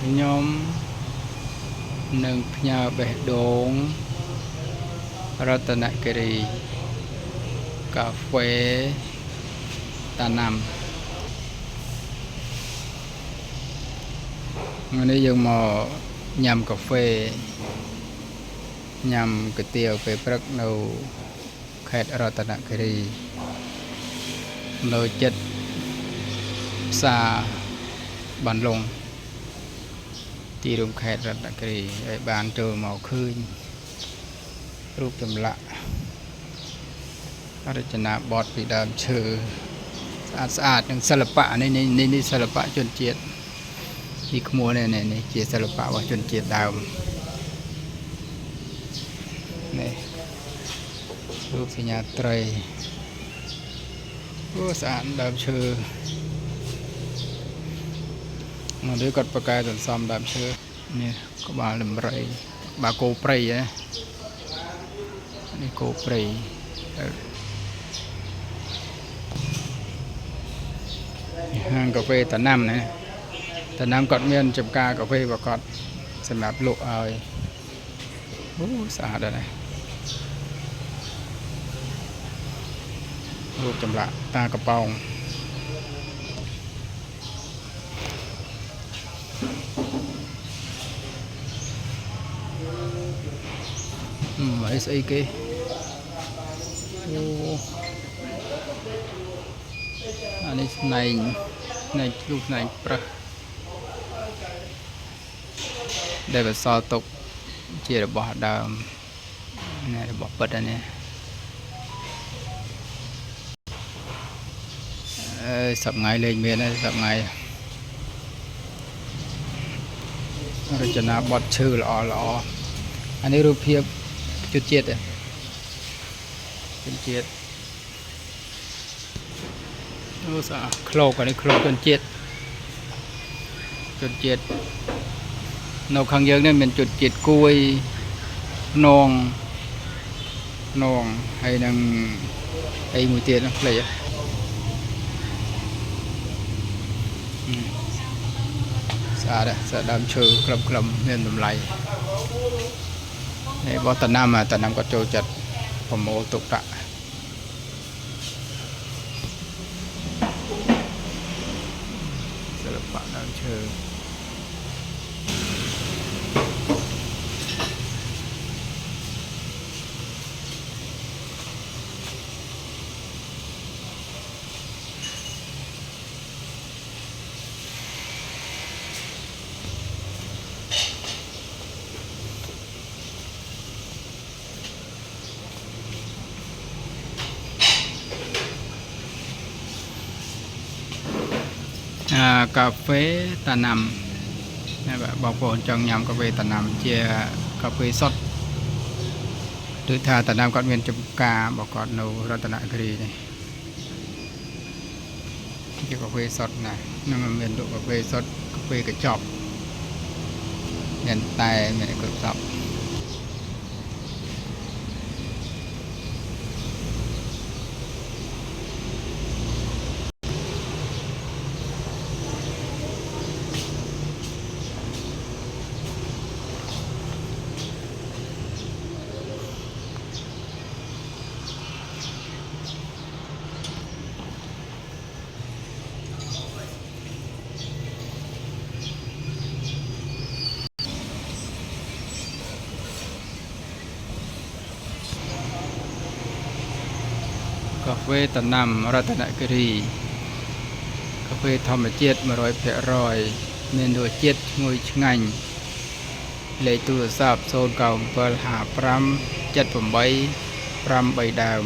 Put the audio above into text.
ខ្ញុំនឹងផ្ញើបេះដូងរតនគិរីកាហ្វេតាណាំថ្ងៃនេះយើងមកញ៉ាំកាហ្វេញ៉ាំគុយទាវពេលព្រឹកនៅខេត្តរតនគិរីនៅចិត្តផ្សារបានលុងទីរួមខេត្តរតនគិរីហើយបានចូលមកឃើញរូបចម្លាក់រចនាបថពីដើមឈើស្អាតនឹងសិល្បៈនេះសិល្បៈជនជាតិពីក្មួយនេះជាសិល្បៈរបស់ជនជាតិដើមនេះរូបសញ្ញាត្រីអូស្អាតដើមឈើមកនេះគាត់បកកែសន្សំដើមឈើនេះក្បាលដំរីបាគោព្រៃនេះគោព្រៃហាងកាហ្វេតាណាំណាតាណាំគាត់មានចំការកាហ្វេរបស់គាត់សម្រាប់លក់ឲ្យអូស្អាតដែររូបចម្លាក់តាកប៉ោងអីស្អីគេអូអានេះស្នែងជ្រូកស្នែងប្រើសដែលបន្សល់ទុកជារបស់ដើមនេះរបស់ពិតនេះសប្ងៃលេងមានហើយសប្ងៃរចនាបថឈើល្អអានេះរូបភាពជនជាតិអូស្អាតឃ្លោកអានេះឃ្លោកជនជាតិនៅខាងយើងនេះមានជនជាតិគួយភ្នងហើយនឹងអីមួយទៀតផ្លេចស្អាតដើមឈើក្លឹមមានតម្លៃនេះបោះតាណាំគាត់ចូលចិត្តប្រមូលទុកដាក់សិល្បៈដើមឈើកាហ្វេតាណាំបងប្អូនចង់ញ៉ាំកាហ្វេតាណាំជាកាហ្វេសុទ្ធដូចថាតាណាំគាត់មានចំការរបស់គាត់នៅរតនគិរីនេះជាកាហ្វេសុទ្ធណានឹងមានលក់កាហ្វេសុទ្ធកាហ្វេកញ្ចប់មានតែមានគ្រប់សពកាហ្វេតាណាំរតនគិរីកាហ្វេធម្មជាតិ 100% មានរសជាតិឈ្ងុយឆ្ងាញ់លេខទូរស័ព្ទ 097557853ដើម